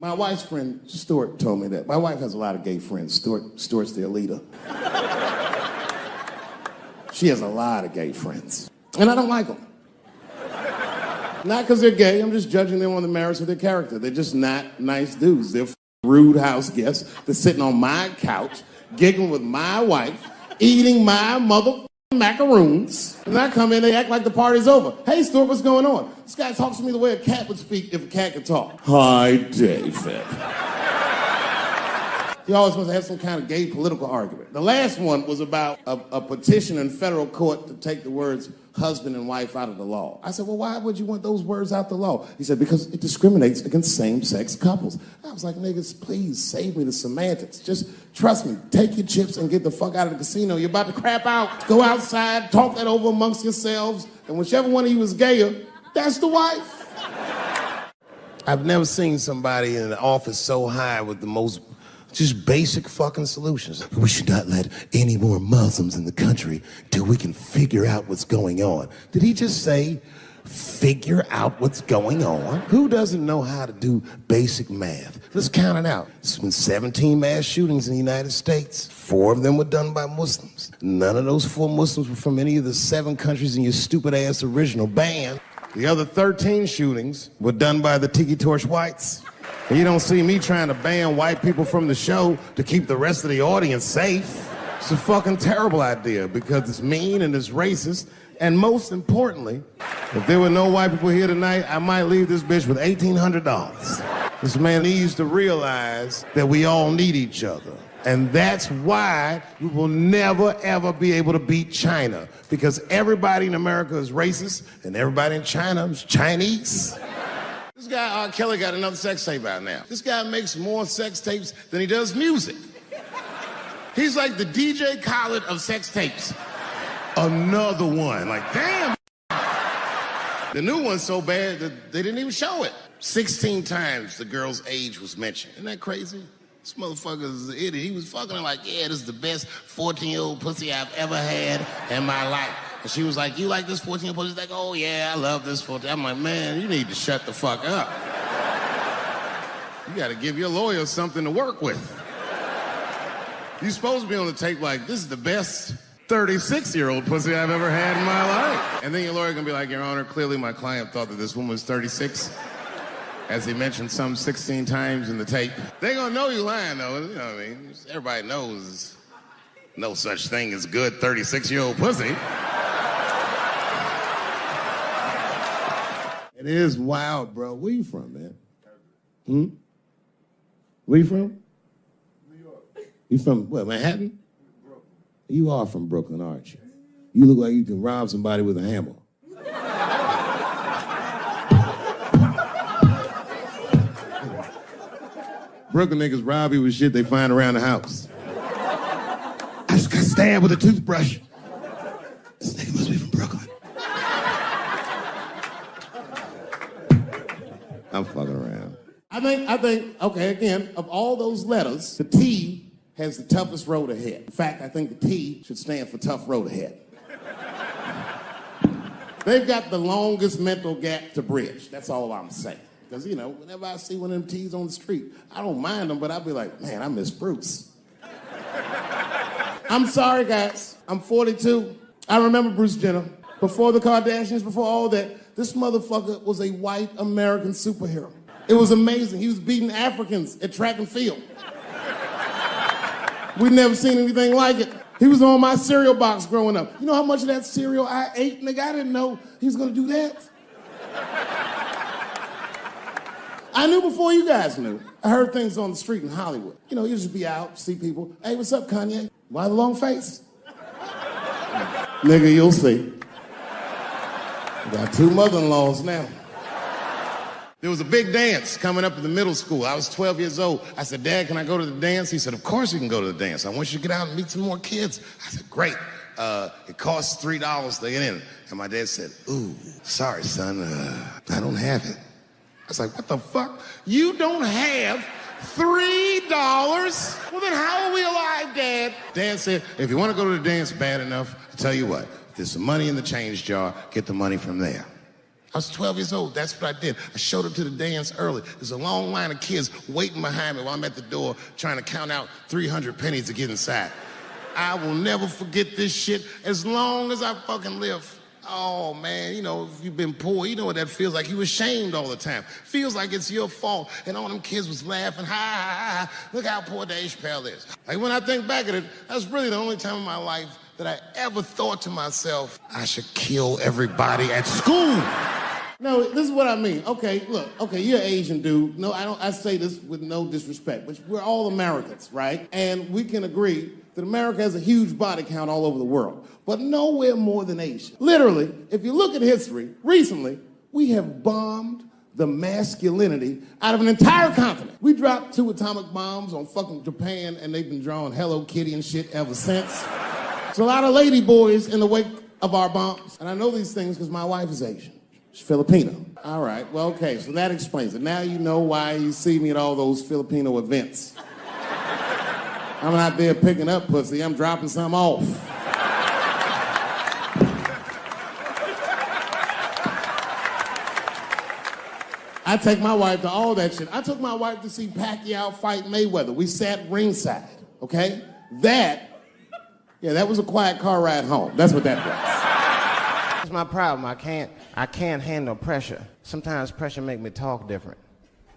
My wife's friend, Stuart, told me that. My wife has a lot of gay friends. Stuart's their leader. She has a lot of gay friends. And I don't like them. Not because they're gay, I'm just judging them on the merits of their character. They're just not nice dudes. They're rude house guests. They're sitting on my couch, giggling with my wife, eating my mother macaroons. And I come in, they act like the party's over. Hey, Stuart, what's going on? This guy talks to me the way a cat would speak if a cat could talk. Hi, David. He always wants to have some kind of gay political argument. The last one was about a petition in federal court to take the words husband and wife out of the law. I said, well, why would you want those words out the law? He said, because it discriminates against same-sex couples. I was like, niggas, please save me the semantics. Just trust me, take your chips and get the fuck out of the casino. You're about to crap out. Go outside, talk that over amongst yourselves, and whichever one of you is gayer, that's the wife. I've never seen somebody in an office so high with the most just basic fucking solutions. We should not let any more Muslims in the country till we can figure out what's going on. Did he just say, figure out what's going on? Who doesn't know how to do basic math? Let's count it out. There's been 17 mass shootings in the United States. 4 of them were done by Muslims. None of those 4 Muslims were from any of the 7 countries in your stupid ass original band. The other 13 shootings were done by the Tiki Torch whites. And you don't see me trying to ban white people from the show to keep the rest of the audience safe. It's a fucking terrible idea because it's mean and it's racist. And most importantly, if there were no white people here tonight, I might leave this bitch with $1,800. This man needs to realize that we all need each other. And that's why we will never, ever be able to beat China. Because everybody in America is racist and everybody in China is Chinese. This guy, R. Kelly, got another sex tape out now. This guy makes more sex tapes than he does music. He's like the DJ Khaled of sex tapes. Another one. Like, damn. The new one's so bad that they didn't even show it. 16 times the girl's age was mentioned. Isn't that crazy? This motherfucker's an idiot. He was fucking her like, yeah, this is the best 14-year-old pussy I've ever had in my life. And she was like, you like this 14-year-old pussy? He's like, oh yeah, I love this 14. I'm like, man, you need to shut the fuck up. You gotta give your lawyer something to work with. You're supposed to be on the tape like, this is the best 36-year-old pussy I've ever had in my life. And then your lawyer gonna be like, Your Honor, clearly my client thought that this woman was 36. As he mentioned some 16 times in the tape. They gonna know you lying though, you know what I mean? Everybody knows no such thing as good 36-year-old pussy. It is wild, bro. Where you from, man? Where you from? New York. You from, what, Manhattan? Brooklyn. You are from Brooklyn, aren't you? You look like you can rob somebody with a hammer. Brooklyn niggas rob you with shit they find around the house. I just got stabbed with a toothbrush. This nigga must be from Brooklyn. I'm fucking around. I think, okay, again, of all those letters, the T has the toughest road ahead. In fact, I think the T should stand for tough road ahead. They've got the longest mental gap to bridge. That's all I'm saying. Because, you know, whenever I see one of them T's on the street, I don't mind them, but I'll be like, man, I miss Bruce. I'm sorry, guys. I'm 42. I remember Bruce Jenner. Before the Kardashians, before all that, this motherfucker was a white American superhero. It was amazing. He was beating Africans at track and field. We'd never seen anything like it. He was on my cereal box growing up. You know how much of that cereal I ate, nigga? I didn't know he was gonna do that. I knew before you guys knew. I heard things on the street in Hollywood. You know, you just be out, see people. Hey, what's up, Kanye? Why the long face? Nigga, you'll see. I got 2 mother-in-laws now. There was a big dance coming up in the middle school. I was 12 years old. I said, Dad, can I go to the dance? He said, of course you can go to the dance. I want you to get out and meet some more kids. I said, great. It costs $3 to get in. And my dad said, ooh, sorry, son, I don't have it. I was like, what the fuck? You don't have $3? Well, then how are we alive, Dad? Dad said, if you want to go to the dance bad enough, I'll tell you what, there's some money in the change jar, get the money from there. I was 12 years old. That's what I did. I showed up to the dance early. There's a long line of kids waiting behind me while I'm at the door trying to count out 300 pennies to get inside. I will never forget this shit as long as I fucking live. Oh, man, you know, if you've been poor, you know what that feels like. You ashamed all the time. Feels like it's your fault. And all them kids was laughing, ha, ha, ha. Look how poor Dave Chappelle is. Like, when I think back at it, that's really the only time in my life that I ever thought to myself, I should kill everybody at school. No, this is what I mean. Okay, look, okay, you're an Asian dude. No, I say this with no disrespect, but we're all Americans, right? And we can agree that America has a huge body count all over the world, but nowhere more than Asia. Literally, if you look at history, recently, we have bombed the masculinity out of an entire continent. We dropped 2 atomic bombs on fucking Japan, and they've been drawing Hello Kitty and shit ever since. There's a lot of lady boys in the wake of our bombs, and I know these things because my wife is Asian. She's Filipino. All right, well, okay, so that explains it. Now you know why you see me at all those Filipino events. I'm not there picking up pussy, I'm dropping some off. I take my wife to all that shit. I took my wife to see Pacquiao fight Mayweather. We sat ringside, okay? That was a quiet car ride home. That's what that was. That's my problem. I can't handle pressure. Sometimes pressure make me talk different.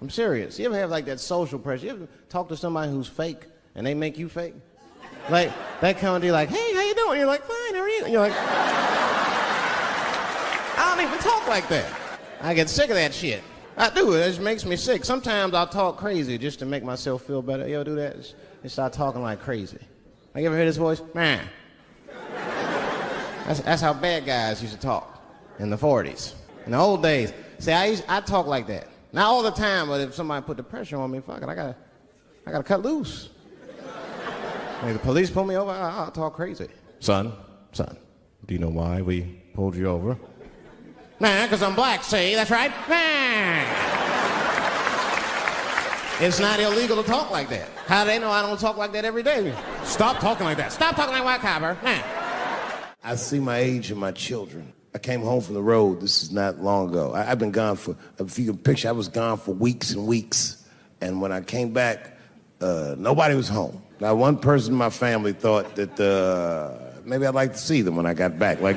I'm serious. You ever have like that social pressure? You ever talk to somebody who's fake and they make you fake? Like, that kind of deal, like, hey, how you doing? You're like, fine, how are you? And you're like, I don't even talk like that. I get sick of that shit. I do, it just makes me sick. Sometimes I'll talk crazy just to make myself feel better. You ever do that? Just start talking like crazy. Like, you ever hear this voice? Man. That's how bad guys used to talk in the 40s. In the old days. See, I talk like that. Not all the time, but if somebody put the pressure on me, fuck it, I gotta cut loose. If the police pull me over, I'll talk crazy. Son, do you know why we pulled you over? Nah, because I'm black, see, that's right. Nah. It's not illegal to talk like that. How do they know I don't talk like that every day? Stop talking like that. Stop talking like white copper. Nah. I see my age in my children. I came home from the road. This is not long ago. I've been gone for, if you can picture, I was gone for weeks and weeks. And when I came back, nobody was home. Now, one person in my family thought that maybe I'd like to see them when I got back. Like,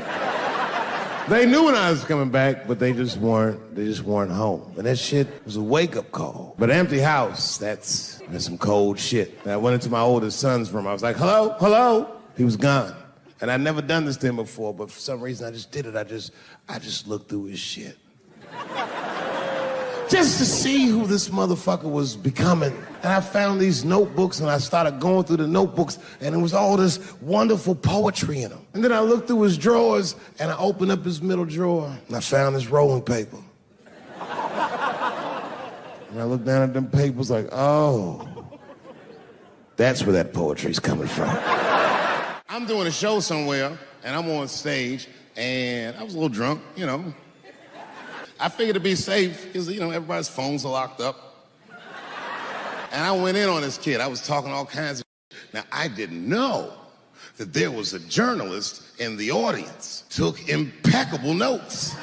they knew when I was coming back, but they just weren't home. And that shit was a wake-up call. But an empty house, that's some cold shit. And I went into my oldest son's room. I was like, hello, hello. He was gone. And I'd never done this to him before, but for some reason I just did it. I just looked through his shit. Just to see who this motherfucker was becoming. And I found these notebooks, and I started going through the notebooks, and there was all this wonderful poetry in them. And then I looked through his drawers, and I opened up his middle drawer, and I found this rolling paper. And I looked down at them papers like, oh, that's where that poetry's coming from. I'm doing a show somewhere, and I'm on stage, and I was a little drunk, you know. I figured to be safe, because, you know, everybody's phones are locked up. And I went in on this kid. I was talking all kinds of shit. Now, I didn't know that there was a journalist in the audience. Took impeccable notes.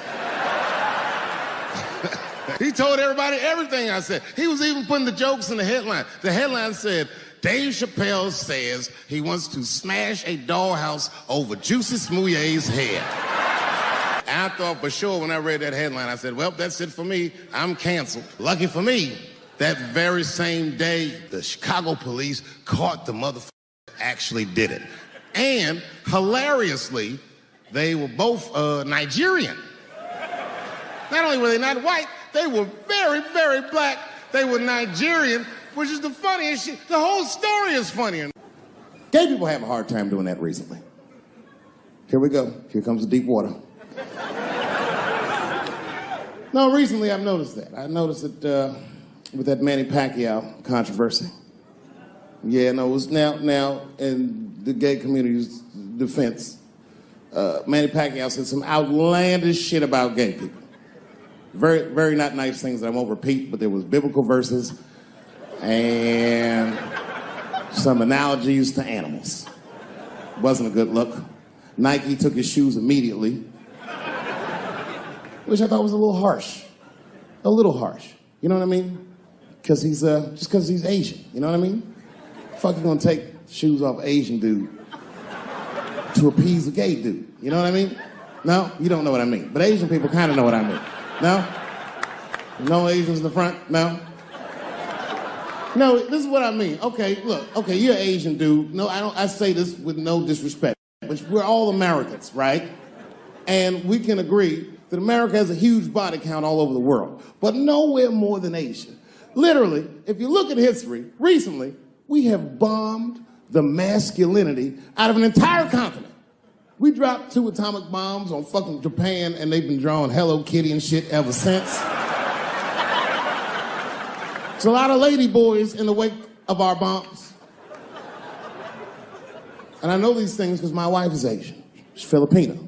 He told everybody everything I said. He was even putting the jokes in the headline. The headline said, Dave Chappelle says he wants to smash a dollhouse over Juicy Smouye's head. And I thought for sure when I read that headline, I said, well, that's it for me. I'm canceled. Lucky for me, that very same day, the Chicago police caught the motherfucker that actually did it. And hilariously, they were both Nigerian. Not only were they not white, they were very, very black. They were Nigerian, which is the funniest shit. The whole story is funny. Gay people have a hard time doing that recently. Here we go. Here comes the deep water. No, recently I've noticed that. I noticed it with that Manny Pacquiao controversy. Yeah, no, it was now in the gay community's defense, Manny Pacquiao said some outlandish shit about gay people. Very, very not nice things that I won't repeat, but there was biblical verses and some analogies to animals. Wasn't a good look. Nike took his shoes immediately. which I thought was a little harsh. A little harsh. You know what I mean? Because he's, just because he's Asian. You know what I mean? Fuck you gonna take shoes off Asian dude to appease a gay dude. You know what I mean? No? You don't know what I mean. But Asian people kind of know what I mean. No? No Asians in the front? No? No, this is what I mean. Okay, look. Okay, you're an Asian dude. No, I say this with no disrespect. But we're all Americans, right? And we can agree that America has a huge body count all over the world, but nowhere more than Asia. Literally, if you look at history, recently, we have bombed the masculinity out of an entire continent. We dropped 2 atomic bombs on fucking Japan, and they've been drawing Hello Kitty and shit ever since. There's a lot of lady boys in the wake of our bombs. And I know these things because my wife is Asian. She's Filipino.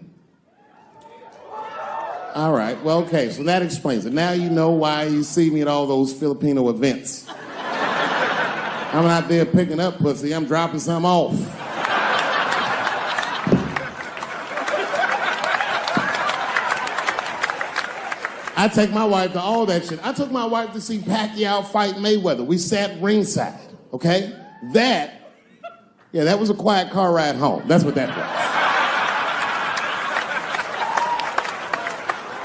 All right, well, okay, so that explains it. Now you know why you see me at all those Filipino events. I'm not there picking up pussy, I'm dropping some off. I take my wife to all that shit. I took my wife to see Pacquiao fight Mayweather. We sat ringside, okay? That was a quiet car ride home. That's what that was.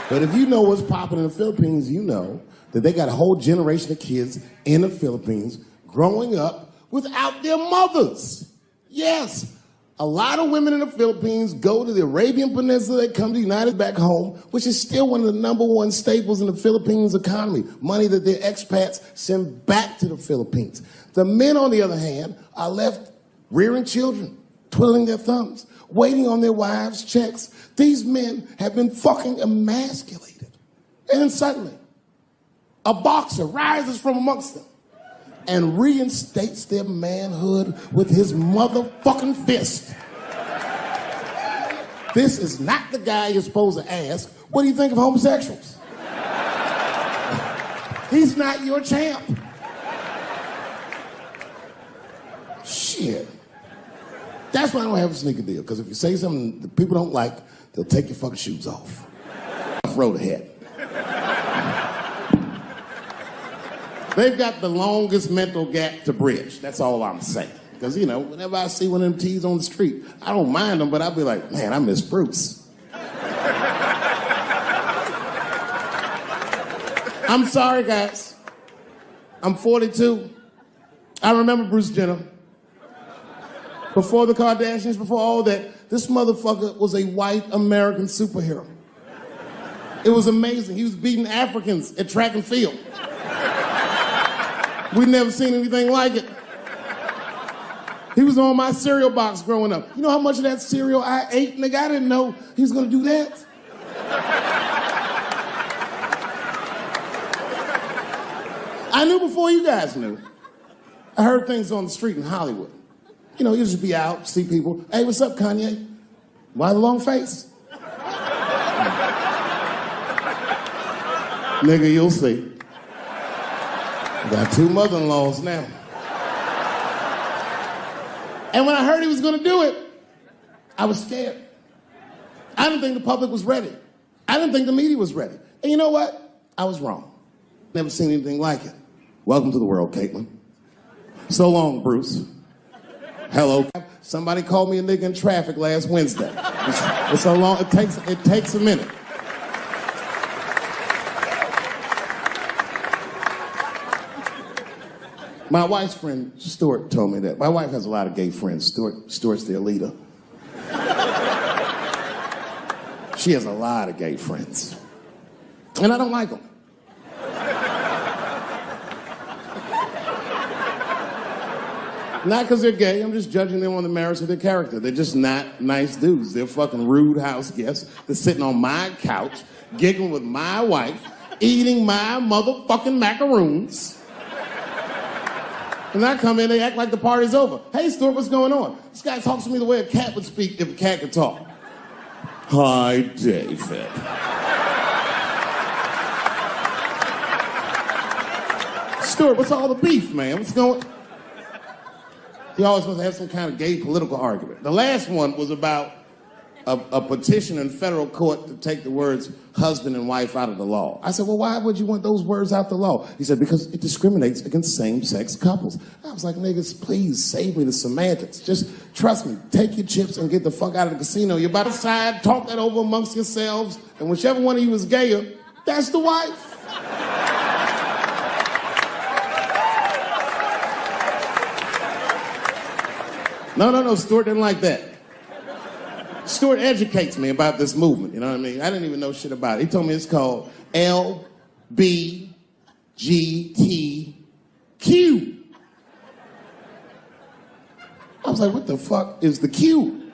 But if you know what's popping in the Philippines, you know that they got a whole generation of kids in the Philippines growing up without their mothers. Yes. A lot of women in the Philippines go to the Arabian Peninsula, they come to the United back home, which is still one of the #1 staples in the Philippines economy, money that their expats send back to the Philippines. The men, on the other hand, are left rearing children, twiddling their thumbs, waiting on their wives' checks. These men have been fucking emasculated. And then suddenly, a boxer rises from amongst them and reinstates their manhood with his motherfucking fist. This is not the guy you're supposed to ask, what do you think of homosexuals? He's not your champ. Shit. That's why I don't have a sneaker deal, because if you say something that people don't like, they'll take your fucking shoes off. Road ahead. They've got the longest mental gap to bridge. That's all I'm saying. Because, you know, whenever I see one of them T's on the street, I don't mind them, but I'll be like, man, I miss Bruce. I'm sorry, guys. I'm 42. I remember Bruce Jenner. Before the Kardashians, before all that, this motherfucker was a white American superhero. It was amazing. He was beating Africans at track and field. We'd never seen anything like it. He was on my cereal box growing up. You know how much of that cereal I ate, nigga? I didn't know he was gonna do that. I knew before you guys knew. I heard things on the street in Hollywood. You know, you just be out, see people. Hey, what's up, Kanye? Why the long face? Nigga, you'll see. Got 2 mother-in-laws now. And when I heard he was gonna do it, I was scared. I didn't think the public was ready. I didn't think the media was ready. And you know what? I was wrong. Never seen anything like it. Welcome to the world, Caitlin. So long, Bruce. Hello. Somebody called me a nigga in traffic last Wednesday. It's so long, it takes a minute. My wife's friend, Stuart, told me that. My wife has a lot of gay friends. Stuart's their leader. She has a lot of gay friends. And I don't like them. Not because they're gay, I'm just judging them on the merits of their character. They're just not nice dudes. They're fucking rude house guests. They're sitting on my couch, giggling with my wife, eating my motherfucking macaroons. And I come in, they act like the party's over. Hey, Stuart, what's going on? This guy talks to me the way a cat would speak if a cat could talk. Hi, David. Stuart, what's all the beef, man? What's going on? He always wants to have some kind of gay political argument. The last one was about a petition in federal court to take the words husband and wife out of the law. I said, well, why would you want those words out the law? He said, because it discriminates against same-sex couples. I was like, niggas, please save me the semantics. Just trust me, take your chips and get the fuck out of the casino. You're about to decide, talk that over amongst yourselves, and whichever one of you is gayer, that's the wife. No, Stuart didn't like that. Stuart educates me about this movement, you know what I mean? I didn't even know shit about it. He told me it's called LBGTQ. I was like, what the fuck is the Q?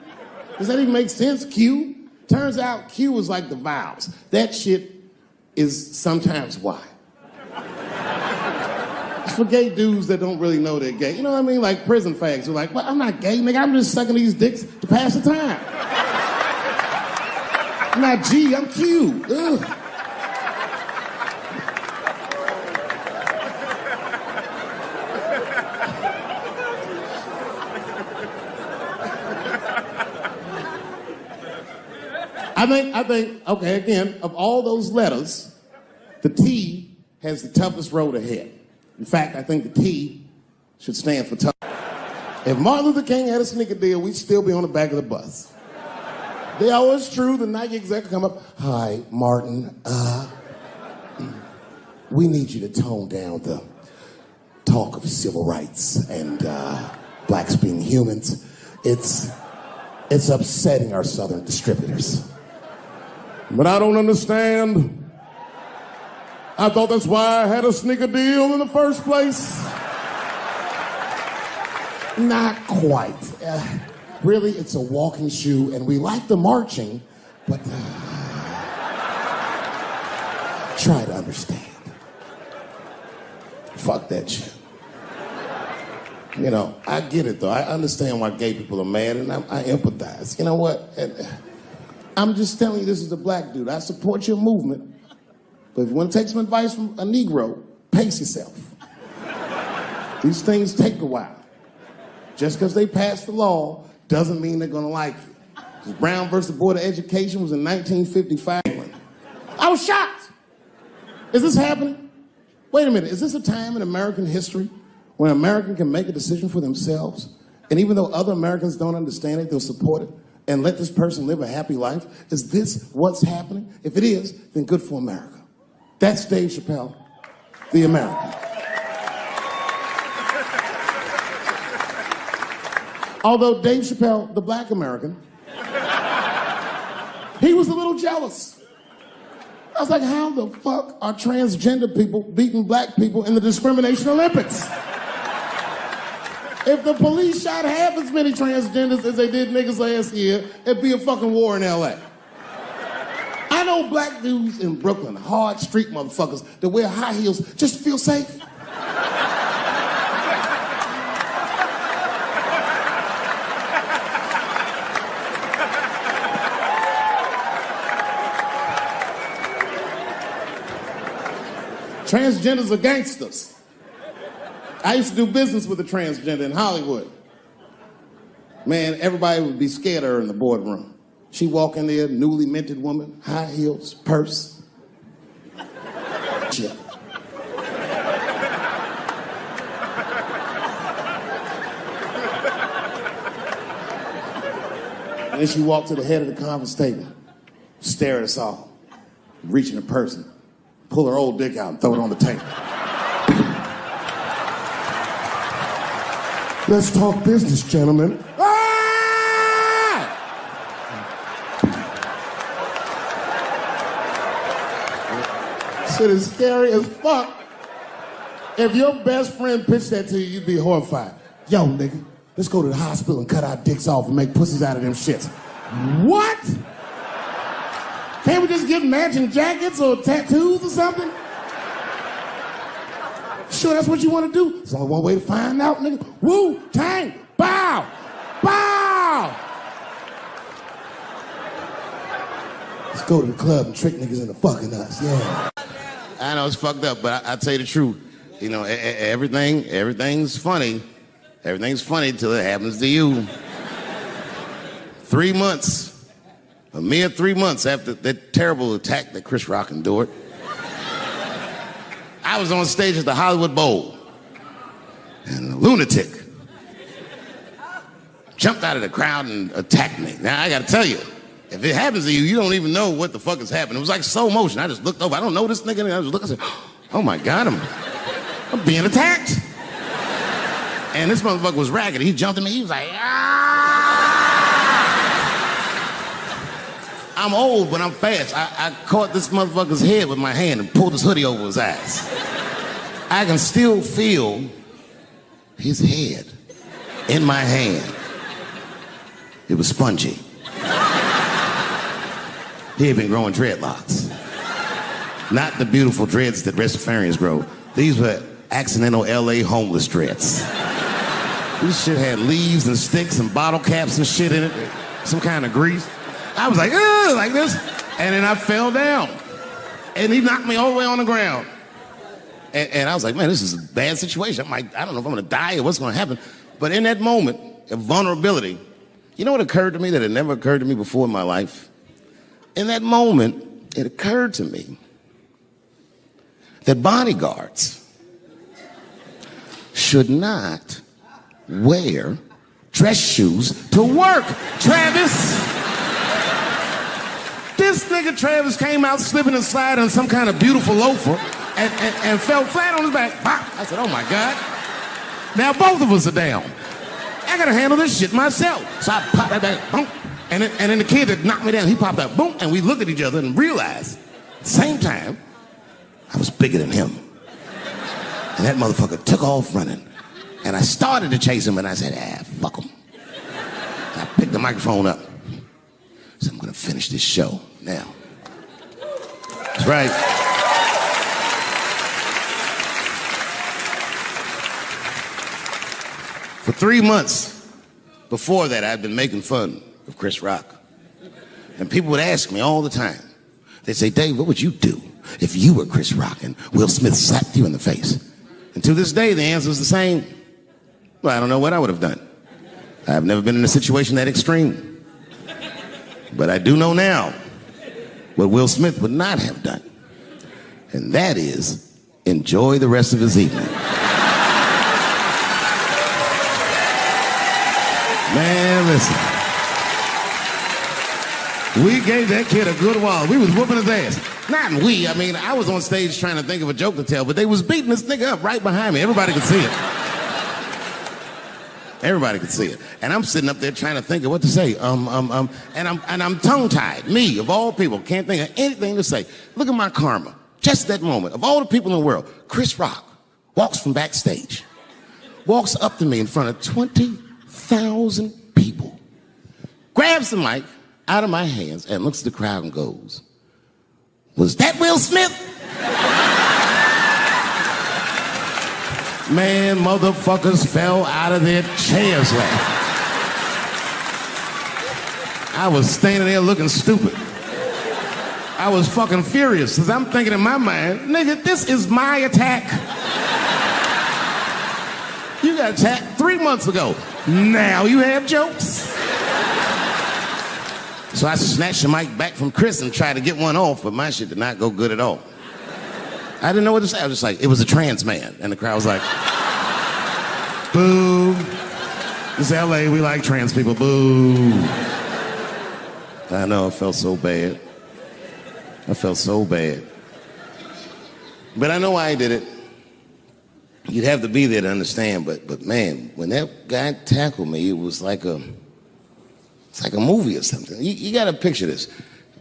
Does that even make sense, Q? Turns out Q is like the vowels. That shit is sometimes Y. It's for gay dudes that don't really know they're gay. You know what I mean? Like prison fags who are like, well, I'm not gay, nigga. I'm just sucking these dicks to pass the time. I'm not G, I'm Q. Ugh. I think, okay, again, of all those letters, the T has the toughest road ahead. In fact, I think the T should stand for tough. If Martin Luther King had a sneaker deal, we'd still be on the back of the bus. They always true, the Nike exec come up, hi, Martin, we need you to tone down the talk of civil rights and blacks being humans. It's upsetting our southern distributors. But I don't understand. I thought that's why I had a sneaker deal in the first place. Not quite. Really, it's a walking shoe, and we like the marching, but try to understand. Fuck that shit. You know, I get it, though. I understand why gay people are mad, and I empathize. You know what? I'm just telling you, this is a black dude. I support your movement, but if you want to take some advice from a Negro, pace yourself. These things take a while. Just because they passed the law doesn't mean they're going to like you. Brown versus Board of Education was in 1955. I was shocked. Is this happening? Wait a minute. Is this a time in American history when an American can make a decision for themselves, and even though other Americans don't understand it, they'll support it and let this person live a happy life? Is this what's happening? If it is, then good for America. That's Dave Chappelle, the American. Although Dave Chappelle, the black American, he was a little jealous. I was like, how the fuck are transgender people beating black people in the discrimination Olympics? If the police shot half as many transgenders as they did niggas last year, it'd be a fucking war in LA. I know black dudes in Brooklyn, hard street motherfuckers that wear high heels just to feel safe. Transgenders are gangsters. I used to do business with a transgender in Hollywood. Man, everybody would be scared of her in the boardroom. She'd walk in there, newly minted woman, high heels, purse. Shit. And then she walked to the head of the conference table, stare at us all, reach in the purse, pull her old dick out and throw it on the table. Let's talk business, gentlemen. Ah! Shit is scary as fuck. If your best friend pitched that to you, you'd be horrified. Yo, nigga, let's go to the hospital and cut our dicks off and make pussies out of them shits. What? Can't we just get matching jackets or tattoos or something? Sure, that's what you want to do? There's only one way to find out, nigga. Wu-Tang, bow, bow. Let's go to the club and trick niggas into fucking us, yeah. I know it's fucked up, but I tell you the truth. You know, everything's funny. Everything's funny till it happens to you. 3 months A mere 3 months after that terrible attack that Chris Rock endured, I was on stage at the Hollywood Bowl, and a lunatic jumped out of the crowd and attacked me. Now, I gotta tell you, if it happens to you, you don't even know what the fuck is happening. It was like slow motion. I just looked over. I don't know this nigga. I just looked and said, oh my God, I'm being attacked. And this motherfucker was ragged. He jumped at me. He was like, I'm old, but I'm fast. I caught this motherfucker's head with my hand and pulled his hoodie over his eyes. I can still feel his head in my hand. It was spongy. He had been growing dreadlocks. Not the beautiful dreads that Rastafarians grow. These were accidental LA homeless dreads. This shit had leaves and sticks and bottle caps and shit in it. Some kind of grease. I was like, ugh, like this. And then I fell down. And he knocked me all the way on the ground. And I was like, man, this is a bad situation. I don't know if I'm gonna die or what's gonna happen. But in that moment of vulnerability, you know what occurred to me that had never occurred to me before in my life? In that moment, it occurred to me that bodyguards should not wear dress shoes to work. Travis! This nigga Travis came out slipping and sliding on some kind of beautiful loafer and fell flat on his back. I said, oh my God. Now both of us are down. I gotta handle this shit myself. So I popped that back, boom. And then the kid that knocked me down, he popped out, boom, and we looked at each other and realized at the same time, I was bigger than him. And that motherfucker took off running. And I started to chase him, and I said, fuck him. And I picked the microphone up. So I'm gonna finish this show now. That's right. For 3 months before that, I'd been making fun of Chris Rock. And people would ask me all the time. They'd say, Dave, what would you do if you were Chris Rock and Will Smith slapped you in the face? And to this day, the answer is the same. Well, I don't know what I would have done. I've never been in a situation that extreme. But I do know now what Will Smith would not have done. And that is enjoy the rest of his evening. Man, listen. We gave that kid a good while. We was whooping his ass. Not we, I mean, I was on stage trying to think of a joke to tell, but they was beating this nigga up right behind me. Everybody could see it. Everybody could see it. And I'm sitting up there trying to think of what to say. And I'm tongue-tied. Me, of all people, can't think of anything to say. Look at my karma. Just that moment. Of all the people in the world, Chris Rock walks from backstage, walks up to me in front of 20,000 people, grabs the mic out of my hands and looks at the crowd and goes, was that Will Smith? Man, motherfuckers fell out of their chairs laughing. I was standing there looking stupid. I was fucking furious because I'm thinking in my mind, nigga, this is my attack. You got attacked 3 months ago. Now you have jokes. So I snatched the mic back from Chris and tried to get one off, but my shit did not go good at all. I didn't know what to say. I was just like, it was a trans man. And the crowd was like, boo. This is LA, we like trans people, boo. I know, I felt so bad. I felt so bad. But I know why I did it. You'd have to be there to understand, but man, when that guy tackled me, it was like it's like a movie or something. You gotta picture this.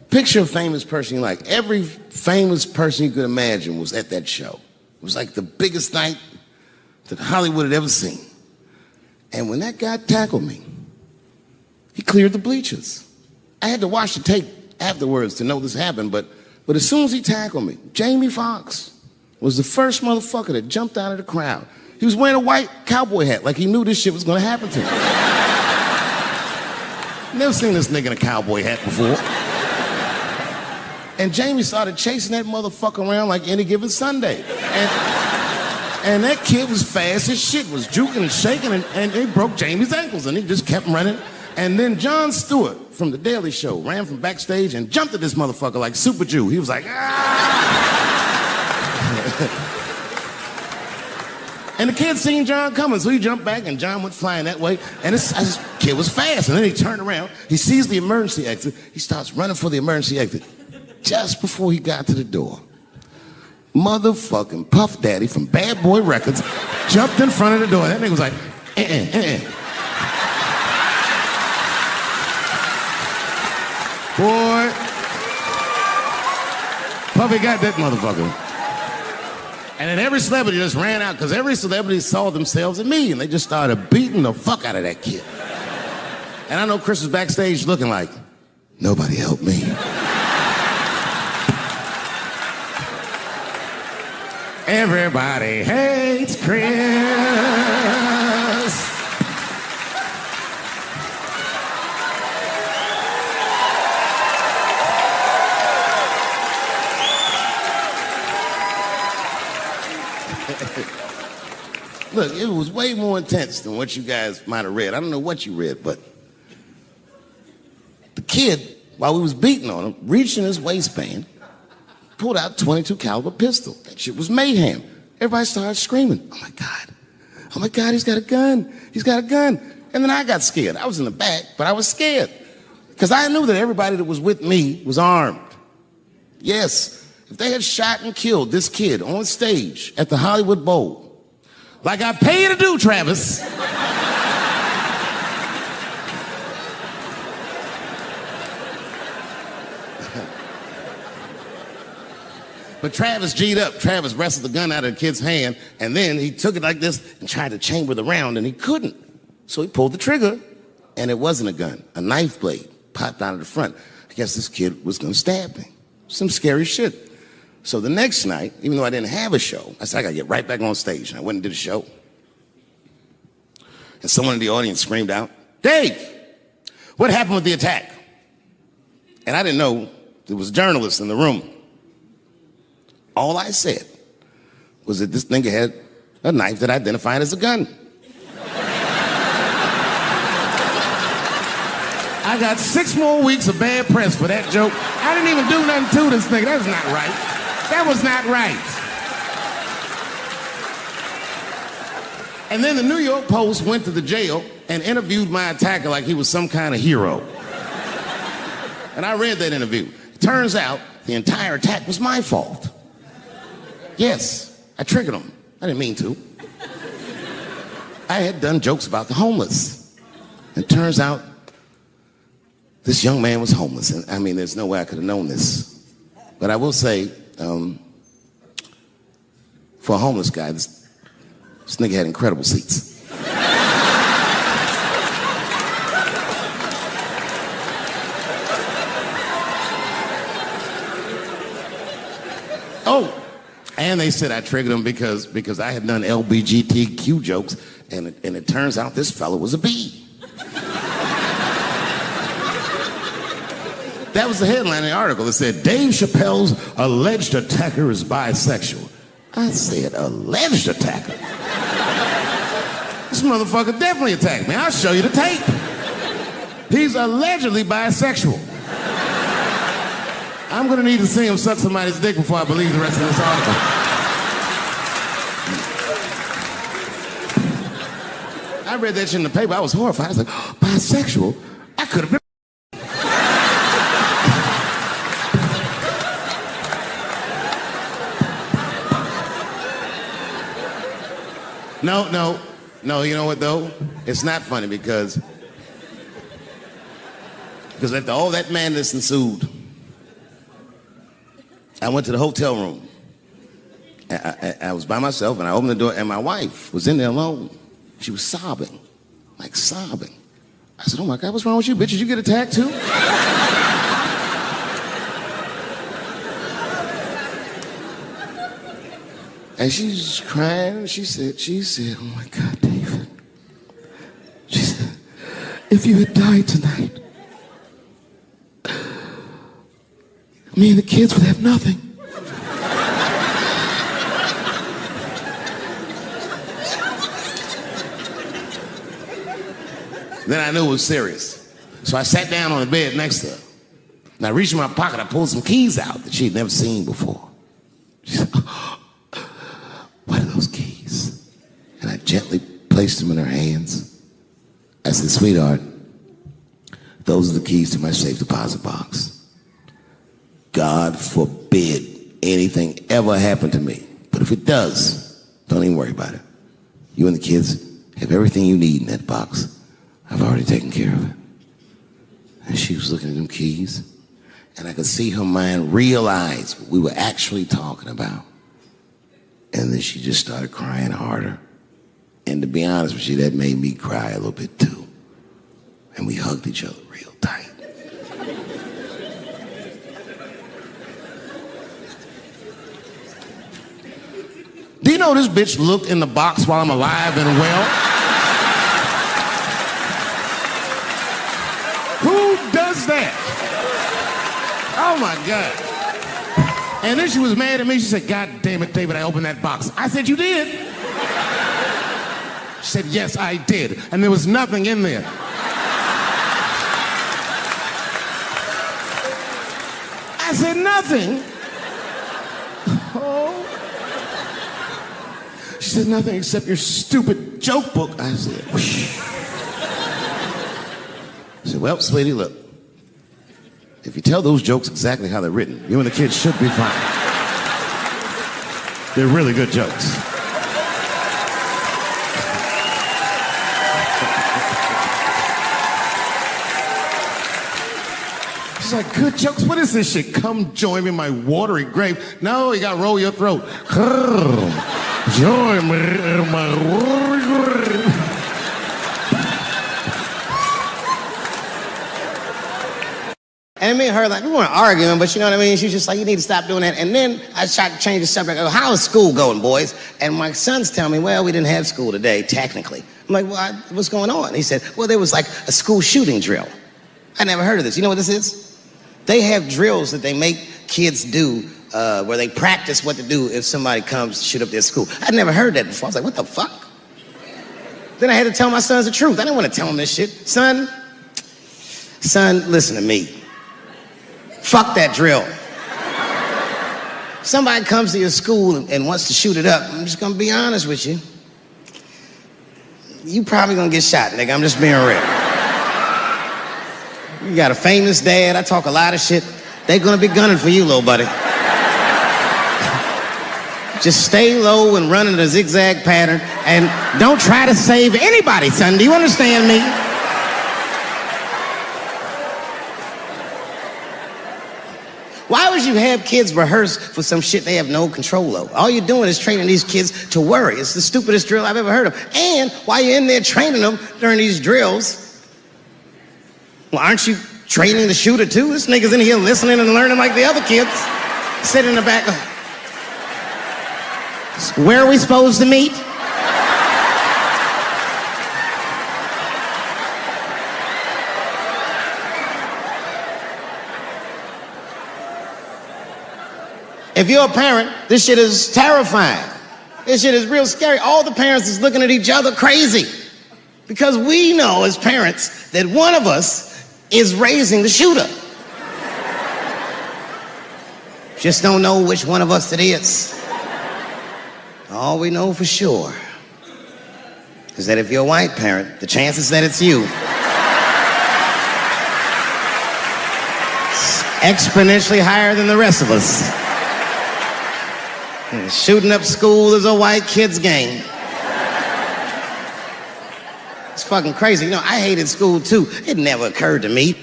Picture a famous person you like. Every famous person you could imagine was at that show. It was like the biggest night that Hollywood had ever seen. And when that guy tackled me, he cleared the bleachers. I had to watch the tape afterwards to know this happened, but as soon as he tackled me, Jamie Foxx was the first motherfucker that jumped out of the crowd. He was wearing a white cowboy hat like he knew this shit was gonna happen to him. Never seen this nigga in a cowboy hat before. And Jamie started chasing that motherfucker around like any given Sunday. And that kid was fast as shit, was juking and shaking, and he broke Jamie's ankles, and he just kept running. And then Jon Stewart from The Daily Show ran from backstage and jumped at this motherfucker like Super Jew. He was like, ah! And the kid seen John coming, so he jumped back, and John went flying that way. And this kid was fast. And then he turned around. He sees the emergency exit. He starts running for the emergency exit. Just before he got to the door, motherfucking Puff Daddy from Bad Boy Records jumped in front of the door. That nigga was like, Boy, Puffy got that motherfucker. And then every celebrity just ran out because every celebrity saw themselves in me, and they just started beating the fuck out of that kid. And I know Chris was backstage looking like, nobody helped me. Everybody hates Chris. Look, it was way more intense than what you guys might have read. I don't know what you read, but the kid, while we was beating on him, reached in his waistband, pulled out a .22 caliber pistol. That shit was mayhem. Everybody started screaming, oh my God, he's got a gun. He's got a gun. And then I got scared. I was in the back, but I was scared because I knew that everybody that was with me was armed. Yes, if they had shot and killed this kid on stage at the Hollywood Bowl, like I pay you to do, Travis. But Travis G'd up. Travis wrestled the gun out of the kid's hand, and then he took it like this and tried to chamber the round, and he couldn't. So he pulled the trigger, and it wasn't a gun. A knife blade popped out of the front. I guess this kid was gonna stab me. Some scary shit. So the next night, even though I didn't have a show, I said, I gotta get right back on stage. And I went and did a show. And someone in the audience screamed out, Dave, what happened with the attack? And I didn't know there was journalists in the room. All I said was that this nigga had a knife that identified as a gun. I got 6 more weeks of bad press for that joke. I didn't even do nothing to this nigga. That's not right. That was not right. And then the New York Post went to the jail and interviewed my attacker like he was some kind of hero. And I read that interview. It turns out the entire attack was my fault. Yes, I triggered him. I didn't mean to. I had done jokes about the homeless. It turns out this young man was homeless. And I mean, there's no way I could have known this. But I will say, for a homeless guy, this nigga had incredible seats. Oh, and they said I triggered him because I had done LBGTQ jokes, and it turns out this fella was a bee. That was the headline in the article. It said, Dave Chappelle's alleged attacker is bisexual. I said, alleged attacker? This motherfucker definitely attacked me. I'll show you the tape. He's allegedly bisexual. I'm gonna need to see him suck somebody's dick before I believe the rest of this article. I read that shit in the paper. I was horrified. I was like, oh, bisexual? I could have been. No, you know what though? It's not funny because after all that madness ensued, I went to the hotel room. I was by myself and I opened the door and my wife was in there alone. She was sobbing, like sobbing. I said, oh my God, what's wrong with you, bitch? Did you get attacked too? And she's crying. She said, oh my God, David. She said, if you had died tonight, me and the kids would have nothing. Then I knew it was serious. So I sat down on the bed next to her. And I reached in my pocket, I pulled some keys out that she'd never seen before. She said, oh, what are those keys? And I gently placed them in her hands. I said, sweetheart, those are the keys to my safe deposit box. God forbid anything ever happen to me. But if it does, don't even worry about it. You and the kids have everything you need in that box. I've already taken care of it. And she was looking at them keys, and I could see her mind realize what we were actually talking about. And then she just started crying harder. And to be honest with you, that made me cry a little bit too. And we hugged each other real tight. Do you know this bitch looked in the box while I'm alive and well? Who does that? Oh my God. And then she was mad at me. She said, God damn it, David, I opened that box. I said, you did? She said, yes, I did. And there was nothing in there. I said, nothing? Oh. She said, nothing except your stupid joke book. I said, whoosh. I said, well, sweetie, look. If you tell those jokes exactly how they're written, you and the kids should be fine. They're really good jokes. She's like, good jokes? What is this shit? Come join me in my watery grave. No, you gotta roll your throat. Join me in my watery grave. And me and her, like, we weren't arguing, but you know what I mean? She was just like, you need to stop doing that. And then I tried to change the subject. I go, how is school going, boys? And my sons tell me, well, we didn't have school today, technically. I'm like, well, what's going on? He said, well, there was like a school shooting drill. I never heard of this. You know what this is? They have drills that they make kids do where they practice what to do if somebody comes to shoot up their school. I'd never heard that before. I was like, what the fuck? Then I had to tell my sons the truth. I didn't want to tell them this shit. Son, listen to me. Fuck that drill. Somebody comes to your school and wants to shoot it up, I'm just gonna be honest with you. You probably gonna get shot, nigga. I'm just being real. You got a famous dad. I talk a lot of shit. They're gonna be gunning for you, little buddy. Just stay low and run in a zigzag pattern and don't try to save anybody, son. Do you understand me? Why would you have kids rehearse for some shit they have no control over? All you're doing is training these kids to worry. It's the stupidest drill I've ever heard of. And while you're in there training them during these drills, well, aren't you training the shooter too? This nigga's in here listening and learning like the other kids. Sitting in the back. Where are we supposed to meet? If you're a parent, this shit is terrifying. This shit is real scary. All the parents is looking at each other crazy. Because we know as parents that one of us is raising the shooter. Just don't know which one of us it is. All we know for sure is that if you're a white parent, the chances that it's you is exponentially higher than the rest of us. Shooting up school is a white kid's game. It's fucking crazy. You know, I hated school too. It never occurred to me.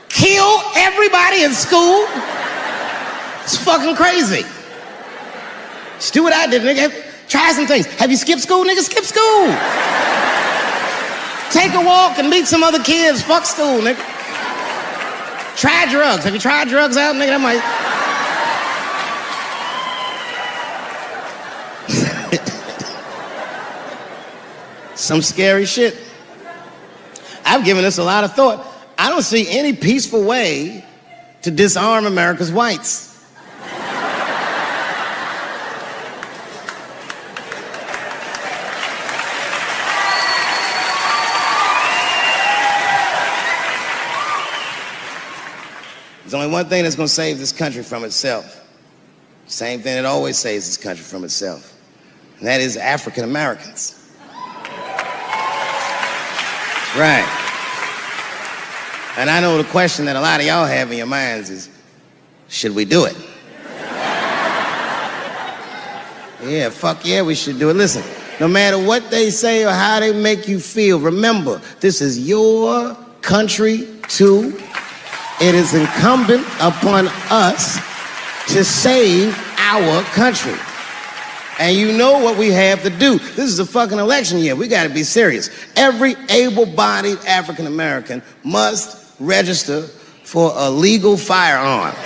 Kill everybody in school? It's fucking crazy. Just do what I did, nigga. Try some things. Have you skipped school, nigga? Skip school. Take a walk and meet some other kids. Fuck school, nigga. Try drugs. Have you tried drugs out, nigga? That might... Some scary shit. I've given this a lot of thought. I don't see any peaceful way to disarm America's whites. There's only one thing that's going to save this country from itself. Same thing that always saves this country from itself. And that is African Americans. Right. And I know the question that a lot of y'all have in your minds is, should we do it? Yeah, fuck yeah, we should do it. Listen, no matter what they say or how they make you feel, remember, this is your country too. It is incumbent upon us to save our country. And you know what we have to do. This is a fucking election year. We gotta be serious. Every able-bodied African American must register for a legal firearm.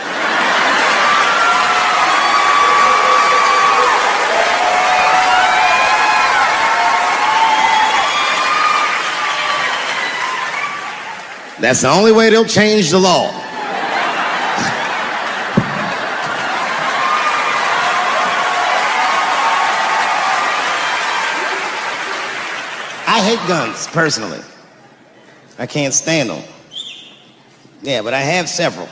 That's the only way they'll change the law. I hate guns, personally. I can't stand them. Yeah, but I have several.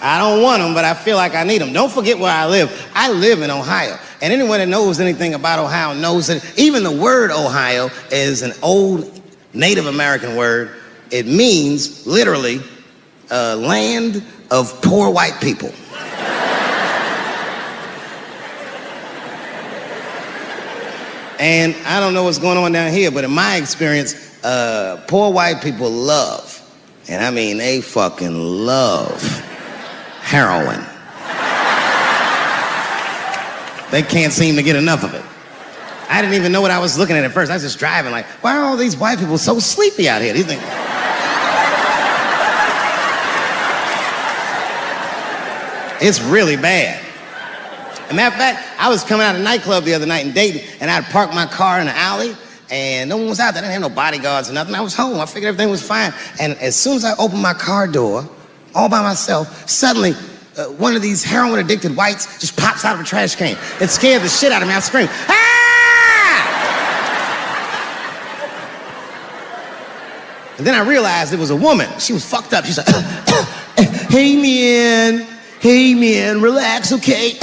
I don't want them, but I feel like I need them. Don't forget where I live. I live in Ohio. And anyone that knows anything about Ohio knows that even the word Ohio is an old Native American word. It means, literally, land of poor white people. And I don't know what's going on down here, but in my experience, poor white people love, and I mean they fucking love, heroin. They can't seem to get enough of it. I didn't even know what I was looking at first. I was just driving like, why are all these white people so sleepy out here? These things. It's really bad. As a matter of fact, I was coming out of a nightclub the other night in Dayton, and I'd parked my car in the alley, and no one was out there. I didn't have no bodyguards or nothing. I was home. I figured everything was fine. And as soon as I opened my car door, all by myself, suddenly, one of these heroin-addicted whites just pops out of a trash can. It scared the shit out of me. I screamed, ah! And then I realized it was a woman. She was fucked up. She's like, hey, man, relax, okay?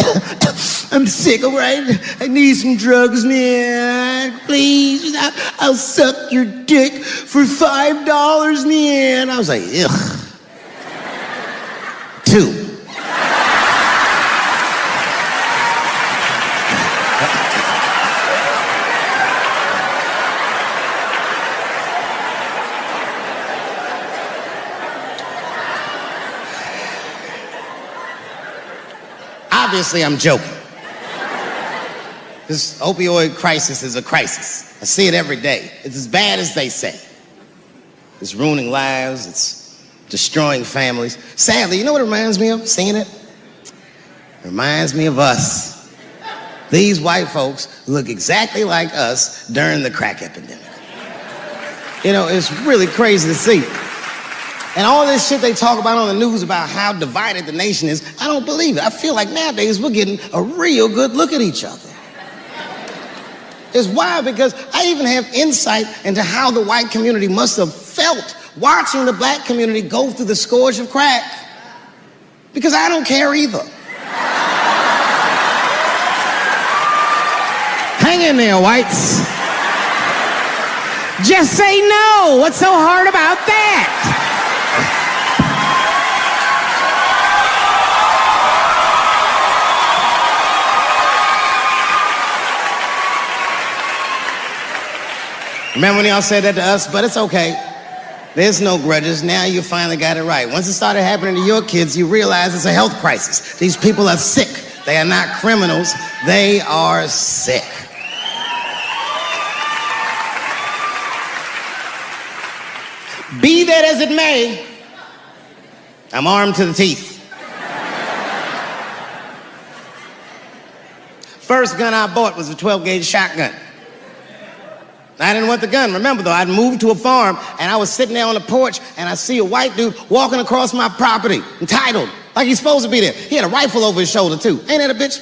I'm sick, all right? I need some drugs, man. Please, I'll suck your dick for $5, man. I was like, ugh. 2. Obviously, I'm joking. This opioid crisis is a crisis. I see it every day. It's as bad as they say. It's ruining lives. It's destroying families. Sadly, you know what it reminds me of, seeing it? It reminds me of us. These white folks look exactly like us during the crack epidemic. You know, it's really crazy to see. And all this shit they talk about on the news about how divided the nation is, I don't believe it. I feel like nowadays we're getting a real good look at each other. It's wild because I even have insight into how the white community must have felt watching the black community go through the scourge of crack. Because I don't care either. Hang in there, whites. Just say no. What's so hard about that? Remember when y'all said that to us? But it's okay. There's no grudges. Now you finally got it right. Once it started happening to your kids, you realize it's a health crisis. These people are sick. They are not criminals. They are sick. Be that as it may, I'm armed to the teeth. First gun I bought was a 12-gauge shotgun. I didn't want the gun. Remember, though, I'd moved to a farm, and I was sitting there on the porch, and I see a white dude walking across my property, entitled, like he's supposed to be there. He had a rifle over his shoulder, too. Ain't that a bitch?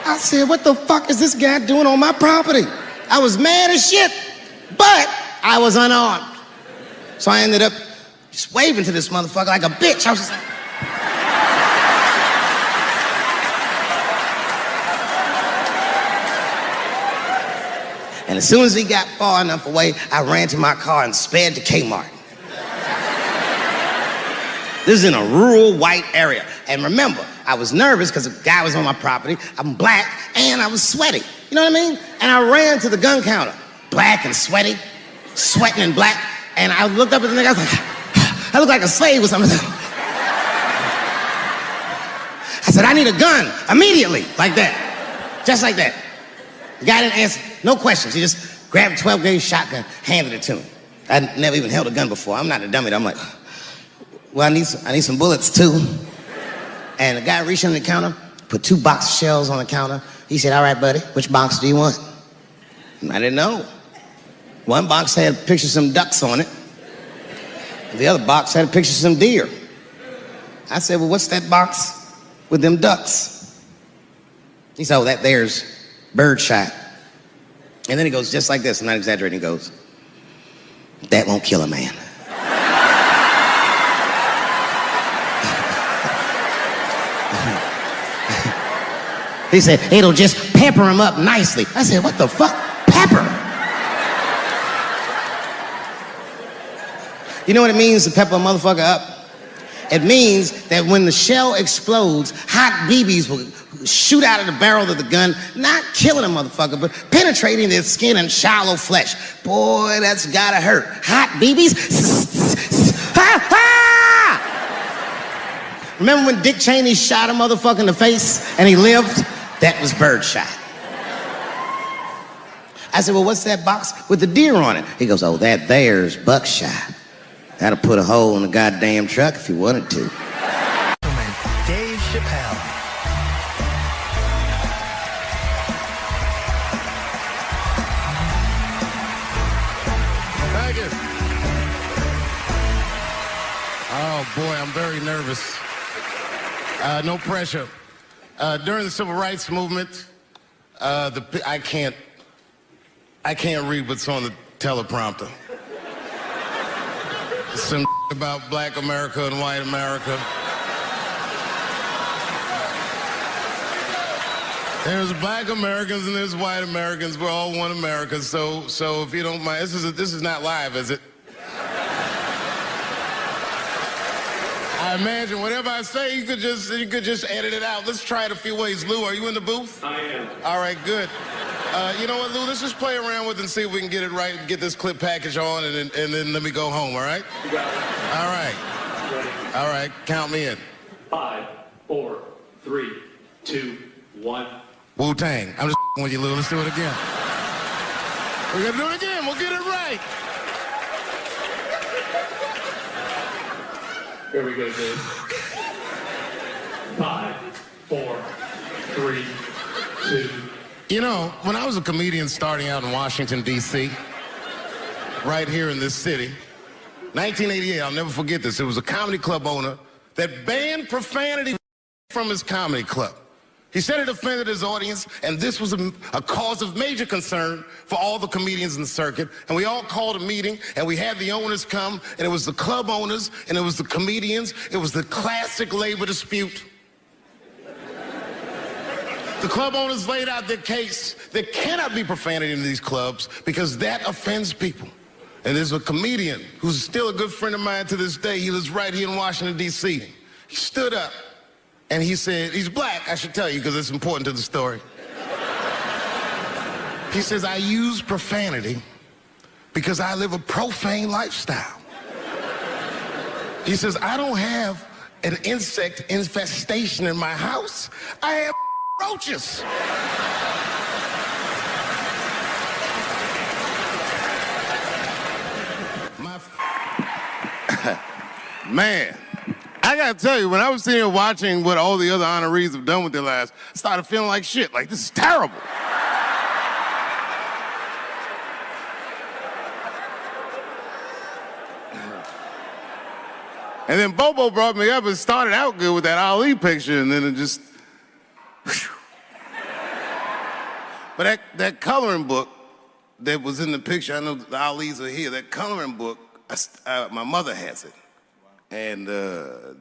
I said, what the fuck is this guy doing on my property? I was mad as shit, but I was unarmed. So I ended up just waving to this motherfucker like a bitch. I was just like... And as soon as he got far enough away, I ran to my car and sped to Kmart. This is in a rural white area. And remember, I was nervous because a guy was on my property. I'm black and I was sweaty. You know what I mean? And I ran to the gun counter, black and sweaty, sweating and black. And I looked up at the nigga, I was like, I look like a slave or something. I said, I need a gun immediately, like that. Just like that. The guy didn't answer, no questions. He just grabbed a 12-gauge shotgun, handed it to me. I'd never even held a gun before. I'm not a dummy. I'm like, well, I need some bullets too. And the guy reached under the counter, put 2 box of shells on the counter. He said, all right, buddy, which box do you want? And I didn't know. One box had a picture of some ducks on it. The other box had a picture of some deer. I said, well, what's that box with them ducks? He said, oh, that there's birdshot. And then he goes just like this, I'm not exaggerating, he goes, that won't kill a man. He said, it'll just pepper him up nicely. I said, what the fuck? Pepper? You know what it means to pepper a motherfucker up? It means that when the shell explodes, hot BBs will shoot out of the barrel of the gun, not killing a motherfucker, but penetrating their skin and shallow flesh. Boy, that's gotta hurt. Hot BBs? Ha ha! Remember when Dick Cheney shot a motherfucker in the face and he lived? That was birdshot. I said, well, what's that box with the deer on it? He goes, oh, that there's buckshot. That'll put a hole in the goddamn truck if you wanted to. Dave Chappelle. Thank you. Oh boy, I'm very nervous. No pressure. During the civil rights movement, I can't read what's on the teleprompter. Some about black America and white America. There's black Americans and there's white Americans. We're all one America. So if you don't mind, this is not live, is it? I imagine whatever I say, you could just edit it out. Let's try it a few ways. Lou, are you in the booth? I am. All right, good. You know what, Lou? Let's just play around with it and see if we can get it right and get this clip package on, and then let me go home. All right? You got it. All right. Ready? All right. Count me in. 5, 4, 3, 2, 1. Wu-Tang. I'm just with you, Lou. Let's do it again. We're gonna do it again. We'll get it right. Here we go, Dave. 5, 4, 3, 2. You know, when I was a comedian starting out in Washington, D.C., right here in this city, 1988, I'll never forget this. It was a comedy club owner that banned profanity from his comedy club. He said it offended his audience, and this was a cause of major concern for all the comedians in the circuit. And we all called a meeting, and we had the owners come, and it was the club owners, and it was the comedians. It was the classic labor dispute. The club owners laid out their case. There cannot be profanity in these clubs because that offends people. And there's a comedian who's still a good friend of mine to this day. He lives right here in Washington, D.C. He stood up and he said, he's black, I should tell you because it's important to the story. He says, I use profanity because I live a profane lifestyle. He says, I don't have an insect infestation in my house. I have roaches. Man, I gotta tell you, when I was sitting here watching what all the other honorees have done with their lives, I started feeling like shit. Like, this is terrible. And then Bobo brought me up and started out good with that Ali picture, and then it just... But that coloring book that was in the picture, I know the Ali's are here, that coloring book, my mother has it. And the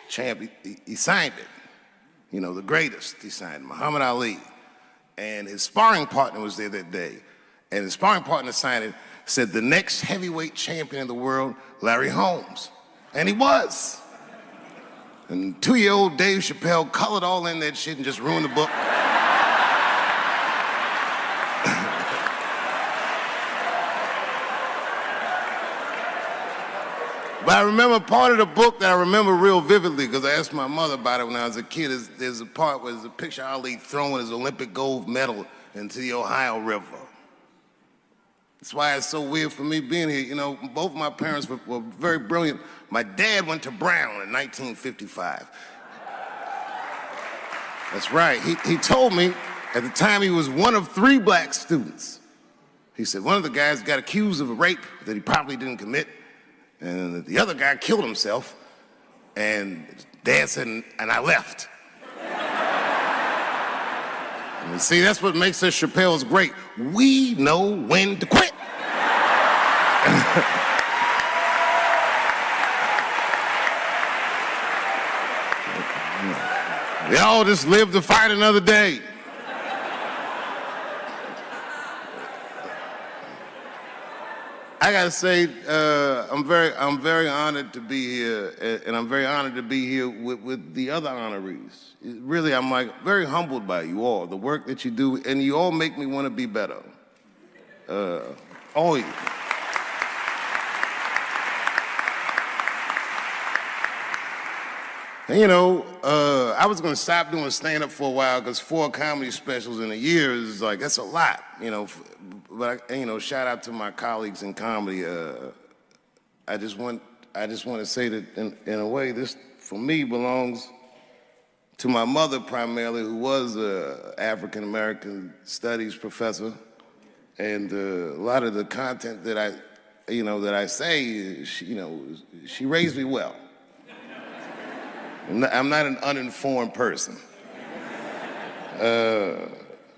champ, he signed it. You know, the greatest, he signed it, Muhammad Ali. And his sparring partner was there that day. And his sparring partner signed it, said the next heavyweight champion in the world, Larry Holmes. And he was. And 2-year-old Dave Chappelle colored all in that shit and just ruined the book. But I remember part of the book that I remember real vividly, because I asked my mother about it when I was a kid. There's a part where there's a picture of Ali throwing his Olympic gold medal into the Ohio River. That's why it's so weird for me being here. You know, both my parents were very brilliant. My dad went to Brown in 1955. That's right. He told me at the time he was one of 3 black students. He said one of the guys got accused of a rape that he probably didn't commit. And the other guy killed himself, and Dad said, and I left. And see, that's what makes us Chappelle's great. We know when to quit. They all just live to fight another day. I gotta say, I'm very honored to be here, and I'm very honored to be here with the other honorees. Really, I'm like very humbled by you all, the work that you do, and you all make me want to be better. All of you. And you know, I was gonna stop doing stand-up for a while because 4 comedy specials in a year is like, that's a lot, you know. But you know, shout out to my colleagues in comedy. I just want to say that in a way, this for me belongs to my mother primarily, who was an African American studies professor, and a lot of the content that I say, she raised me well. I'm not an uninformed person.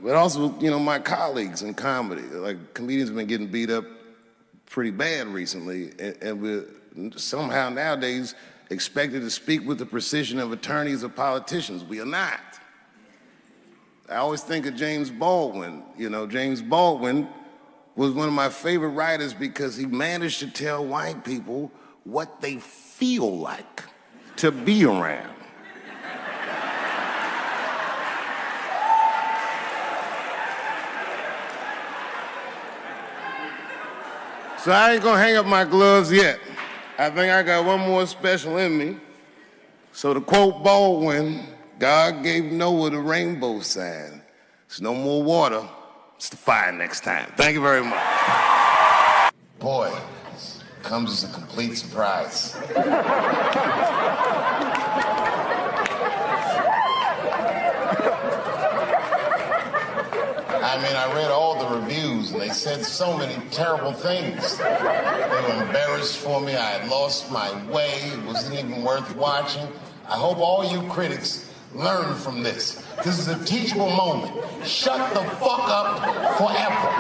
But also, you know, my colleagues in comedy, like comedians have been getting beat up pretty bad recently, and we're somehow nowadays expected to speak with the precision of attorneys or politicians. We are not. I always think of James Baldwin. You know, James Baldwin was one of my favorite writers because he managed to tell white people what they feel like to be around. So I ain't gonna hang up my gloves yet. I think I got one more special in me. So to quote Baldwin, God gave Noah the rainbow sign. It's no more water, it's the fire next time. Thank you very much. Boy, this comes as a complete surprise. I mean, I read all the reviews, and they said so many terrible things. They were embarrassed for me. I had lost my way. It wasn't even worth watching. I hope all you critics learn from this. This is a teachable moment. Shut the fuck up forever.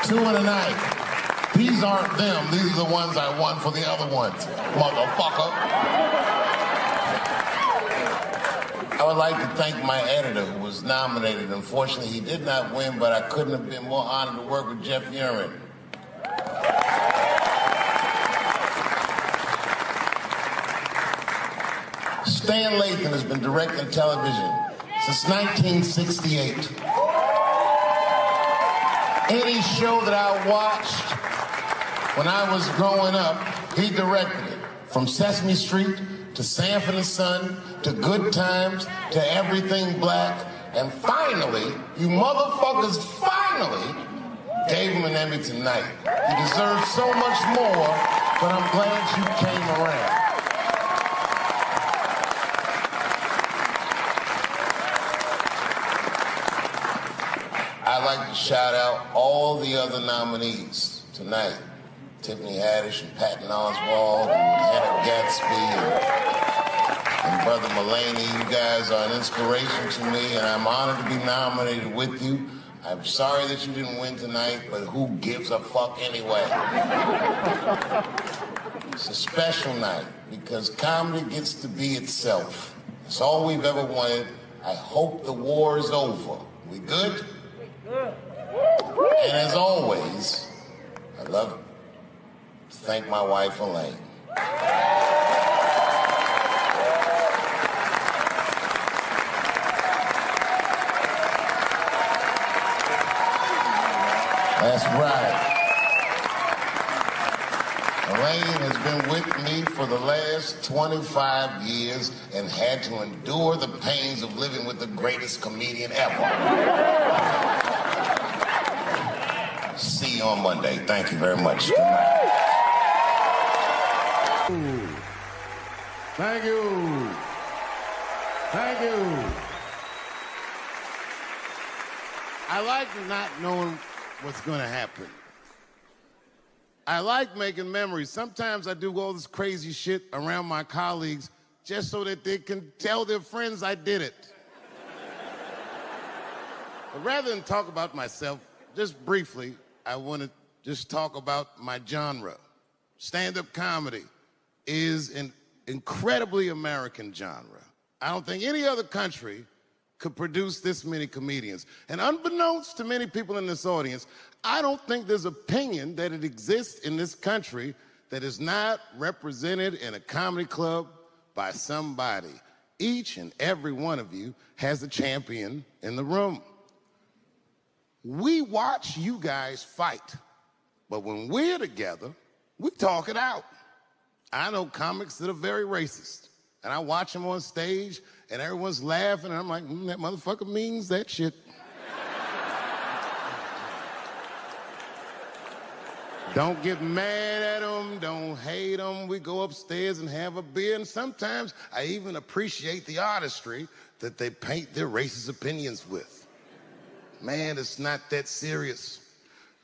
Two in a night. These aren't them. These are the ones I won for the other ones, motherfucker. I would like to thank my editor who was nominated. Unfortunately, he did not win, but I couldn't have been more honored to work with Jeff Urin. Stan Lathan has been directing television since 1968. Any show that I watched when I was growing up, he directed it. From Sesame Street to Sanford and Son to Good Times to Everything Black. And finally, you motherfuckers finally gave him an Emmy tonight. He deserves so much more, but I'm glad you came around. I'd like to shout out all the other nominees tonight. Tiffany Haddish and Patton Oswalt and Hannah Gatsby and Brother Mulaney. You guys are an inspiration to me, and I'm honored to be nominated with you. I'm sorry that you didn't win tonight, but who gives a fuck anyway? It's a special night because comedy gets to be itself. It's all we've ever wanted. I hope the war is over. We good? And as always, I'd love to thank my wife, Elaine. That's right. Elaine has been with me for the last 25 years and had to endure the pains of living with the greatest comedian ever. See you on Monday. Thank you very much. Good night. Thank you. Thank you. I like not knowing what's going to happen. I like making memories. Sometimes I do all this crazy shit around my colleagues just so that they can tell their friends I did it. But rather than talk about myself, just briefly, I want to just talk about my genre. Stand-up comedy is an incredibly American genre. I don't think any other country could produce this many comedians. And unbeknownst to many people in this audience, I don't think there's opinion that it exists in this country that is not represented in a comedy club by somebody. Each and every one of you has a champion in the room. We watch you guys fight, but when we're together, we talk it out. I know comics that are very racist, and I watch them on stage, and everyone's laughing, and I'm like, that motherfucker means that shit. Don't get mad at them, don't hate them. We go upstairs and have a beer, and sometimes I even appreciate the artistry that they paint their racist opinions with. Man, it's not that serious.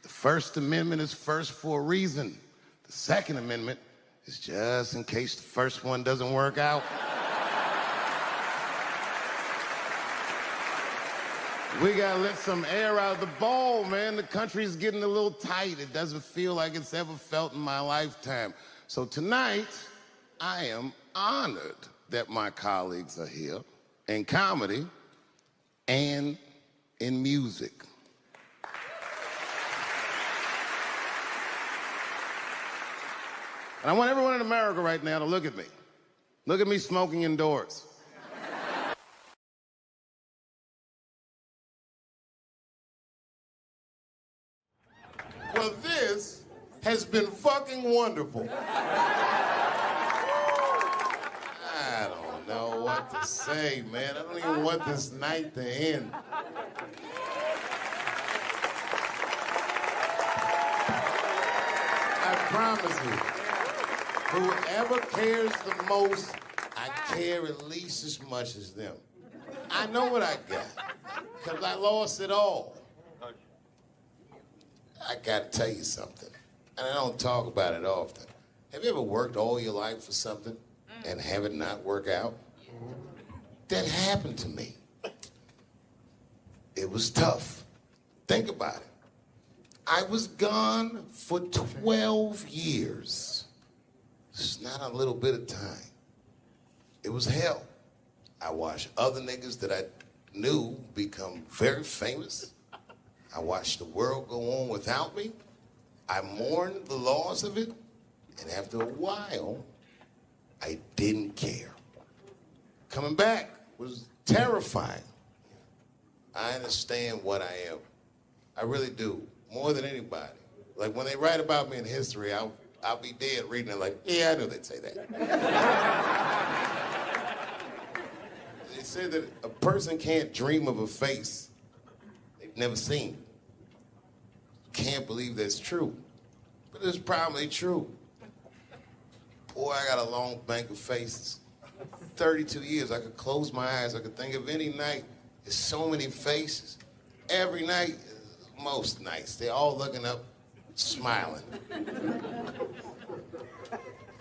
The First Amendment is first for a reason. The Second Amendment is just in case the first one doesn't work out. We gotta let some air out of the ball, man. The country's getting a little tight. It doesn't feel like it's ever felt in my lifetime. So tonight, I am honored that my colleagues are here in comedy and in music. And I want everyone in America right now to look at me. Look at me smoking indoors. Well, this has been fucking wonderful. I don't know what to say, man. I don't even want this night to end. I promise you, whoever cares the most, I care at least as much as them. I know what I got, because I lost it all. I gotta tell you something, and I don't talk about it often. Have you ever worked all your life for something and have it not work out? That happened to me. It was tough. Think about it. I was gone for 12 years. It's not a little bit of time. It was hell. I watched other niggas that I knew become very famous. I watched the world go on without me. I mourned the loss of it, and after a while, I didn't care. Coming back was terrifying. I understand what I am. I really do, more than anybody. Like when they write about me in history, I'll be dead reading it like, yeah, I knew they'd say that. They said that a person can't dream of a face they've never seen. Can't believe that's true, but it's probably true. Boy, I got a long bank of faces. 32 years, I could close my eyes. I could think of any night. There's so many faces. Every night, most nights, they're all looking up smiling.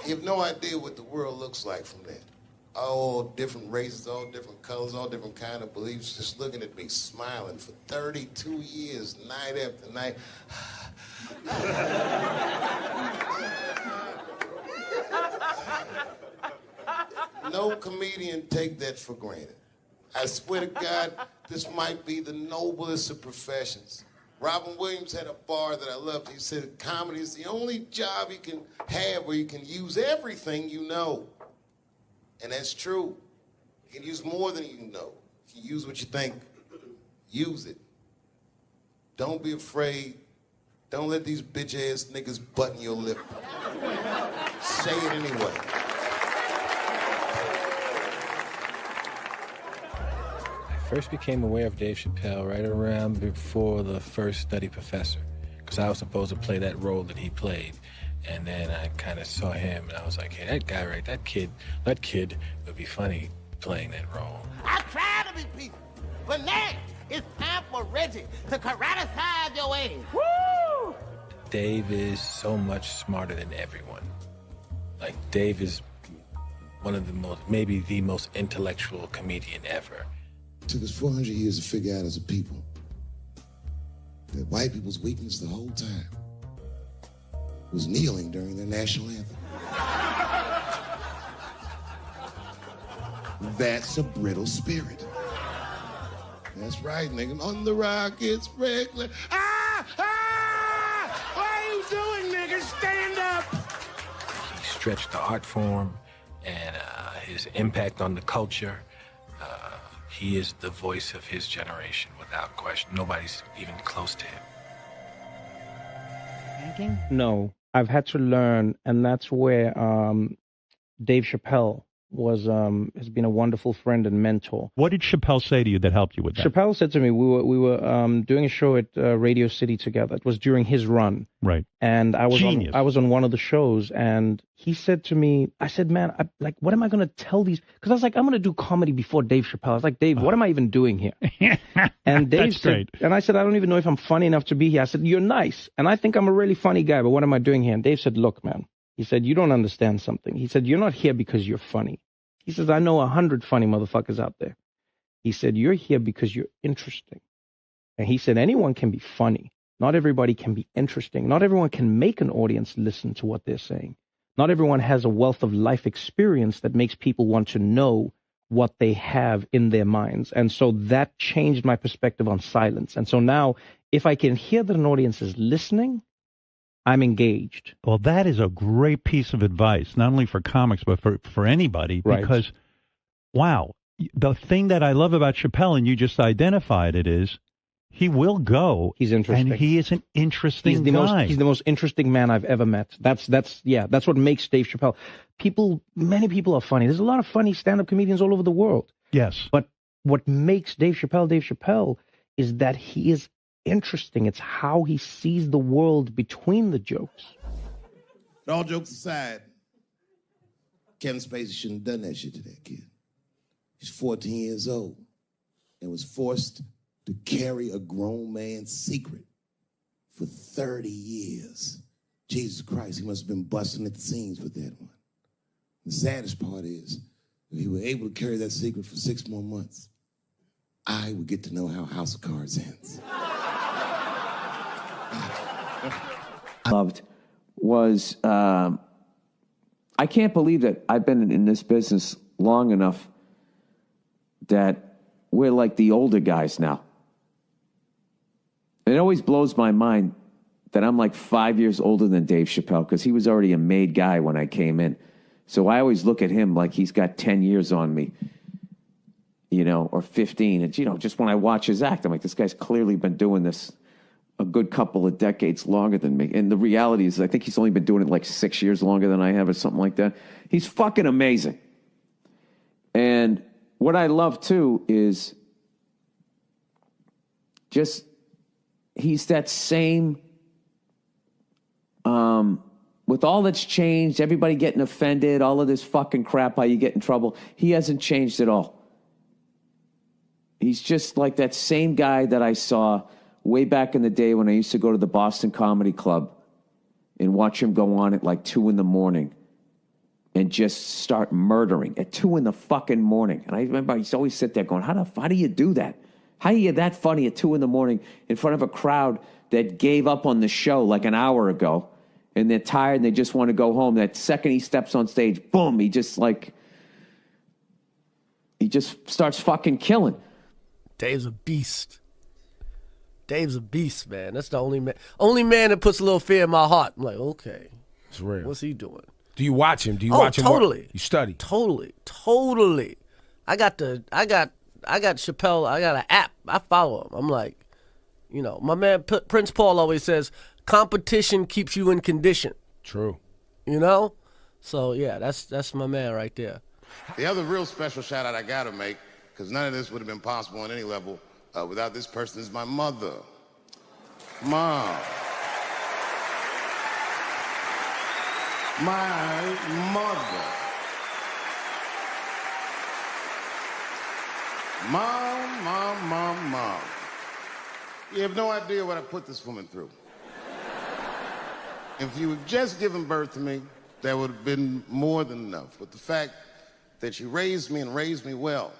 You have no idea what the world looks like from that. All different races, all different colors, all different kind of beliefs, just looking at me, smiling for 32 years, night after night. No comedian take that for granted. I swear to God, this might be the noblest of professions. Robin Williams had a bar that I loved. He said comedy is the only job you can have where you can use everything you know. And that's true. You can use more than you know. If you use what you think, use it. Don't be afraid. Don't let these bitch-ass niggas button your lip. Say it anyway. I first became aware of Dave Chappelle right around before the first Nutty Professor, because I was supposed to play that role that he played. And then I kind of saw him, and I was like, hey, that guy, right, that kid would be funny playing that role. I try to be peaceful, but now it's time for Reggie to karate-size your ass. Woo! Dave is so much smarter than everyone. Like, Dave is one of the most, maybe the most intellectual comedian ever. It took us 400 years to figure out as a people that white people's weakness the whole time was kneeling during their national anthem. That's a brittle spirit. That's right, nigga. On the rockets, regular. Ah! Ah! What are you doing, nigga? Stand up! He stretched the art form and his impact on the culture. He is the voice of his generation, without question. Nobody's even close to him. No, I've had to learn, and that's where Dave Chappelle has been a wonderful friend and mentor. What did Chappelle say to you that helped you with that? Chappelle said to me, we were doing a show at Radio City together. It was during his run. Right. And I was on one of the shows, and he said to me, I said, man, what am I going to tell these? Because I was like, I'm going to do comedy before Dave Chappelle. I was like, Dave, what am I even doing here? And Dave said, and I said, I don't even know if I'm funny enough to be here. I said, you're nice, and I think I'm a really funny guy, but what am I doing here? And Dave said, look, man. He said, you don't understand something. He said, you're not here because you're funny. He says, I know 100 funny motherfuckers out there. He said, you're here because you're interesting. And he said, anyone can be funny. Not everybody can be interesting. Not everyone can make an audience listen to what they're saying. Not everyone has a wealth of life experience that makes people want to know what they have in their minds. And so that changed my perspective on silence. And so now, if I can hear that an audience is listening, I'm engaged. Well, that is a great piece of advice, not only for comics, but for anybody. Right. Because, wow, the thing that I love about Chappelle, and you just identified it, is he will go. He's interesting. And he is an interesting guy. He's the most interesting man I've ever met. That's what makes Dave Chappelle. Many people are funny. There's a lot of funny stand-up comedians all over the world. Yes. But what makes Dave Chappelle is that he is interesting. It's how he sees the world between the jokes. But all jokes aside, Kevin Spacey shouldn't have done that shit to that kid. He's 14 years old and was forced to carry a grown man's secret for 30 years. Jesus Christ, he must have been busting at the seams with that one. The saddest part is, if he were able to carry that secret for 6 more months, I would get to know how House of Cards ends. Loved was, I can't believe that I've been in this business long enough that we're like the older guys now. It always blows my mind that I'm like 5 years older than Dave Chappelle, because he was already a made guy when I came in. So I always look at him like he's got 10 years on me, or 15. And, just when I watch his act, I'm like, this guy's clearly been doing this a good couple of decades longer than me. And the reality is, I think he's only been doing it like 6 years longer than I have or something like that. He's fucking amazing. And what I love, too, is just he's that same, with all that's changed, everybody getting offended, all of this fucking crap, how you get in trouble, he hasn't changed at all. He's just like that same guy that I saw way back in the day when I used to go to the Boston Comedy Club and watch him go on at like 2 a.m. and just start murdering at 2 a.m. And I remember I used to always sit there going, how do you do that? How are you that funny at 2 a.m. in front of a crowd that gave up on the show like an hour ago, and they're tired and they just want to go home? That second he steps on stage, boom, he just starts fucking killing. Dave's a beast. Dave's a beast, man. That's the only man that puts a little fear in my heart. I'm like, okay, it's real. What's he doing? Do you watch him? Do you watch him? Totally. You study? Totally. I got Chappelle. I got an app. I follow him. I'm like, my man Prince Paul always says, competition keeps you in condition. True. So yeah, that's my man right there. The other real special shout out I gotta make, because none of this would have been possible on any level without this person, is my mother. Mom. My mother. Mom. You have no idea what I put this woman through. If you had just given birth to me, that would have been more than enough. But the fact that she raised me and raised me well,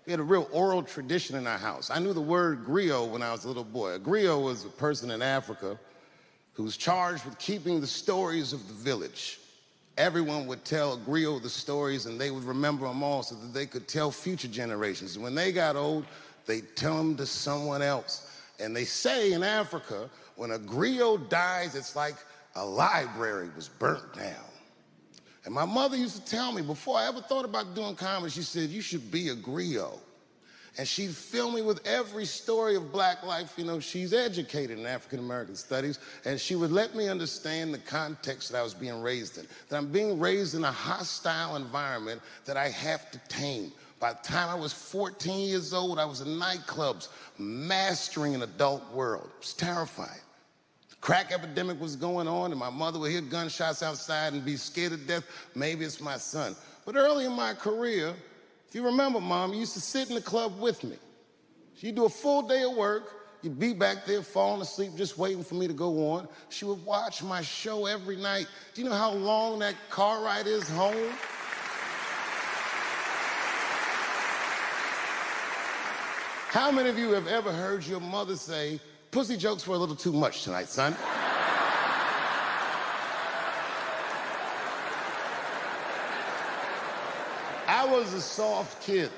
we had a real oral tradition in our house. I knew the word griot when I was a little boy. A griot was a person in Africa who was charged with keeping the stories of the village. Everyone would tell a griot the stories, and they would remember them all so that they could tell future generations. And when they got old, they'd tell them to someone else. And they say in Africa, when a griot dies, it's like a library was burnt down. And my mother used to tell me, before I ever thought about doing comedy, she said, you should be a griot. And she'd fill me with every story of black life. She's educated in African-American studies, and she would let me understand the context that I was being raised in, that I'm being raised in a hostile environment that I have to tame. By the time I was 14 years old, I was in nightclubs, mastering an adult world. It was terrifying. The crack epidemic was going on, and my mother would hear gunshots outside and be scared to death. Maybe it's my son. But early in my career, if you remember, Mom, you used to sit in the club with me. She'd do a full day of work. You'd be back there falling asleep, just waiting for me to go on. She would watch my show every night. Do you know how long that car ride is home? How many of you have ever heard your mother say, pussy jokes were a little too much tonight, son? I was a soft kid.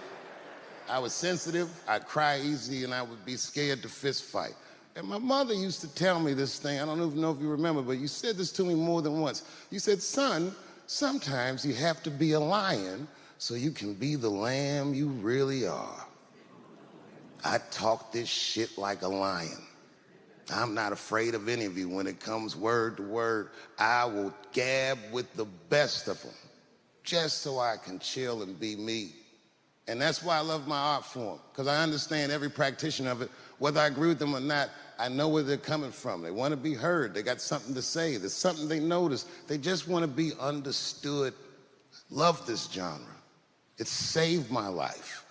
I was sensitive, I'd cry easy, and I would be scared to fist fight. And my mother used to tell me this thing, I don't even know if you remember, but you said this to me more than once. You said, son, sometimes you have to be a lion so you can be the lamb you really are. I talk this shit like a lion. I'm not afraid of any of you. When it comes word to word, I will gab with the best of them, just so I can chill and be me. And that's why I love my art form, because I understand every practitioner of it. Whether I agree with them or not, I know where they're coming from. They want to be heard. They got something to say. There's something they notice. They just want to be understood. Love this genre. It saved my life.